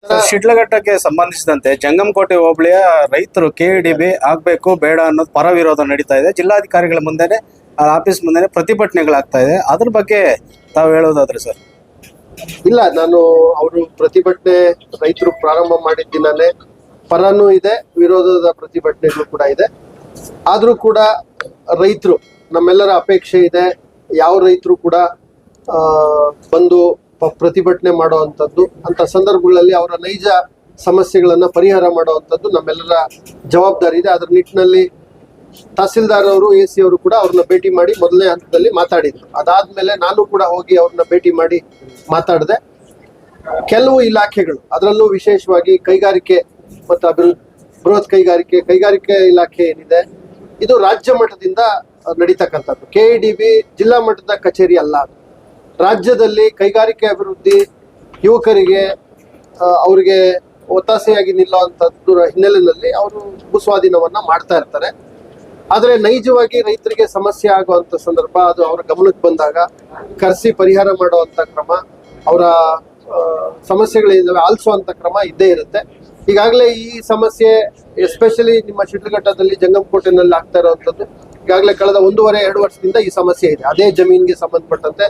ಶಿಡ್ಲಘಟ್ಟಕ್ಕೆ ಸಂಬಂಧಿಸಿದಂತೆ ಜಂಗಮಕೋಟೆ ಹೋಬಳಿಯ ರೈತರು KEDB ಆಗ್ಬೇಕು ಬೇಡ ಅನ್ನೋದು ಪರ ವಿರೋಧ ನಡೀತಾ ಇದೆ. ಜಿಲ್ಲಾಧಿಕಾರಿಗಳ ಮುಂದೆನೆ ಆಫೀಸ್ ಮುಂದೆನೆ ಪ್ರತಿಭಟನೆಗಳಾಗ್ತಾ ಇದೆ. ಅದ್ರ ಬಗ್ಗೆ ತಾವು ಹೇಳೋದಾದ್ರೆ ಸರ್? ಇಲ್ಲ, ನಾನು ಅವರು ಪ್ರತಿಭಟನೆ ರೈತರು ಪ್ರಾರಂಭ ಮಾಡಿದ ದಿನಾನೇ ಪರನೂ ಇದೆ, ವಿರೋಧದ ಪ್ರತಿಭಟನೆಗಳು ಕೂಡ ಇದೆ. ಆದ್ರೂ ಕೂಡ ರೈತರು, ನಮ್ಮೆಲ್ಲರ ಅಪೇಕ್ಷೆ ಇದೆ, ಯಾವ ರೈತರು ಕೂಡ ಬಂದು ಪ್ರತಿಭಟನೆ ಮಾಡುವಂಥದ್ದು ಅಂತ ಸಂದರ್ಭಗಳಲ್ಲಿ ಅವರ ನೈಜ ಸಮಸ್ಯೆಗಳನ್ನ ಪರಿಹಾರ ಮಾಡುವಂಥದ್ದು ನಮ್ಮೆಲ್ಲರ ಜವಾಬ್ದಾರಿ ಇದೆ. ಅದರ ನಿಟ್ಟಿನಲ್ಲಿ ತಹಸೀಲ್ದಾರ್ ಅವರು AC ಅವರು ಕೂಡ ಅವ್ರನ್ನ ಭೇಟಿ ಮಾಡಿ ಮೊದಲನೇ ಹಂತದಲ್ಲಿ ಮಾತಾಡಿದ್ರು. ಅದಾದ್ಮೇಲೆ ನಾನು ಕೂಡ ಹೋಗಿ ಅವ್ರನ್ನ ಭೇಟಿ ಮಾಡಿ ಮಾತಾಡಿದೆ. ಕೆಲವು ಇಲಾಖೆಗಳು, ಅದರಲ್ಲೂ ವಿಶೇಷವಾಗಿ ಕೈಗಾರಿಕೆ ಮತ್ತು ಬೃಹತ್ ಕೈಗಾರಿಕೆ ಇಲಾಖೆ ಏನಿದೆ, ಇದು ರಾಜ್ಯ ಮಟ್ಟದಿಂದ ನಡೀತಕ್ಕಂಥದ್ದು. KEDB ಜಿಲ್ಲಾ ಮಟ್ಟದ ಕಚೇರಿ ಅಲ್ಲ. ರಾಜ್ಯದಲ್ಲಿ ಕೈಗಾರಿಕೆ ಅಭಿವೃದ್ಧಿ, ಯುವಕರಿಗೆ ಅವರಿಗೆ ಒತ್ತಾಸೆಯಾಗಿ ನಿಲ್ಲುವಂಥದ್ದು ಹಿನ್ನೆಲೆಯಲ್ಲಿ ಅವರು ಭೂಸ್ವಾಧೀನವನ್ನ ಮಾಡ್ತಾ ಇರ್ತಾರೆ. ಆದರೆ ನೈಜವಾಗಿ ರೈತರಿಗೆ ಸಮಸ್ಯೆ ಆಗುವಂಥ ಸಂದರ್ಭ, ಅದು ಅವರ ಗಮನಕ್ಕೆ ಬಂದಾಗ ಕರೆಸಿ ಪರಿಹಾರ ಮಾಡುವಂಥ ಕ್ರಮ, ಅವರ ಸಮಸ್ಯೆಗಳಿದ್ದಾವೆ ಆಲಿಸುವಂಥ ಕ್ರಮ ಇದ್ದೇ ಇರುತ್ತೆ. ಈಗಾಗಲೇ ಈ ಸಮಸ್ಯೆ ಎಸ್ಪೆಷಲಿ ನಿಮ್ಮ ಶಿಡ್ಲಘಟ್ಟದಲ್ಲಿ ಜಂಗಮಕೋಟೆನಲ್ಲಿ ಆಗ್ತಾ ಇರುವಂಥದ್ದು ಈಗಾಗಲೇ ಕಳೆದ 1.5-2 ವರ್ಷದಿಂದ ಈ ಸಮಸ್ಯೆ ಇದೆ. ಅದೇ ಜಮೀನಿಗೆ ಸಂಬಂಧಪಟ್ಟಂತೆ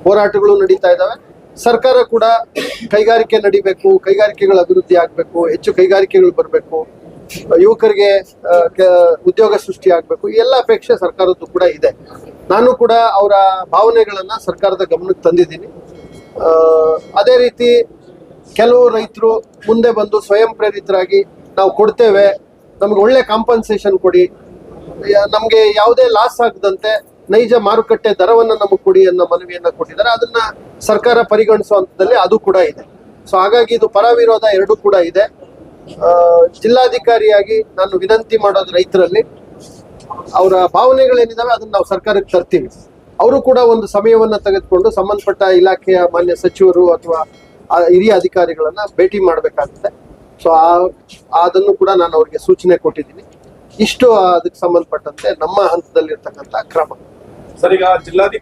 ಹೋರಾಟಗಳು ನಡೀತಾ ಇದ್ದಾವೆ. ಸರ್ಕಾರ ಕೂಡ ಕೈಗಾರಿಕೆ ನಡಿಬೇಕು, ಕೈಗಾರಿಕೆಗಳ ಅಭಿವೃದ್ಧಿ ಆಗಬೇಕು, ಹೆಚ್ಚು ಕೈಗಾರಿಕೆಗಳು ಬರಬೇಕು, ಯುವಕರಿಗೆ ಉದ್ಯೋಗ ಸೃಷ್ಟಿ ಆಗಬೇಕು, ಈ ಎಲ್ಲ ಅಪೇಕ್ಷೆ ಸರ್ಕಾರದ್ದು ಕೂಡ ಇದೆ. ನಾನು ಕೂಡ ಅವರ ಭಾವನೆಗಳನ್ನ ಸರ್ಕಾರದ ಗಮನಕ್ಕೆ ತಂದಿದ್ದೀನಿ. ಅದೇ ರೀತಿ ಕೆಲವು ರೈತರು ಮುಂದೆ ಬಂದು ಸ್ವಯಂ ಪ್ರೇರಿತರಾಗಿ ನಾವು ಕೊಡ್ತೇವೆ, ನಮ್ಗೆ ಒಳ್ಳೆ ಕಾಂಪನ್ಸೇಷನ್ ಕೊಡಿ, ನಮ್ಗೆ ಯಾವುದೇ ಲಾಸ್ ಆಗದಂತೆ ನೈಜ ಮಾರುಕಟ್ಟೆ ದರವನ್ನ ನಮಗೆ ಕೊಡಿ ಅನ್ನೋ ಮನವಿಯನ್ನ ಕೊಟ್ಟಿದ್ದಾರೆ. ಅದನ್ನ ಸರ್ಕಾರ ಪರಿಗಣಿಸುವಂತದಲ್ಲಿ ಅದು ಕೂಡ ಇದೆ. ಸೊ ಹಾಗಾಗಿ ಇದು ಪರ ವಿರೋಧ ಎರಡೂ ಕೂಡ ಇದೆ. ಜಿಲ್ಲಾಧಿಕಾರಿಯಾಗಿ ನಾನು ವಿನಂತಿ ಮಾಡೋದು ರೈತರಲ್ಲಿ, ಅವರ ಭಾವನೆಗಳೇನಿದಾವೆ ಅದನ್ನ ನಾವು ಸರ್ಕಾರಕ್ಕೆ ತರ್ತೀವಿ. ಅವರು ಕೂಡ ಒಂದು ಸಮಯವನ್ನ ತೆಗೆದುಕೊಂಡು ಸಂಬಂಧಪಟ್ಟ ಇಲಾಖೆಯ ಮಾನ್ಯ ಸಚಿವರು ಅಥವಾ ಹಿರಿಯ ಅಧಿಕಾರಿಗಳನ್ನ ಭೇಟಿ ಮಾಡಬೇಕಾಗುತ್ತೆ. ಸೊ ಅದನ್ನು ಕೂಡ ನಾನು ಅವರಿಗೆ ಸೂಚನೆ ಕೊಟ್ಟಿದ್ದೀನಿ. ಇಷ್ಟು ಅದಕ್ಕೆ ಸಂಬಂಧಪಟ್ಟಂತೆ ನಮ್ಮ ಹಂತದಲ್ಲಿರ್ತಕ್ಕಂಥ ಕ್ರಮ. ಸರ್, ಈಗ ಜಿಲ್ಲಾಧಿಕಾರಿ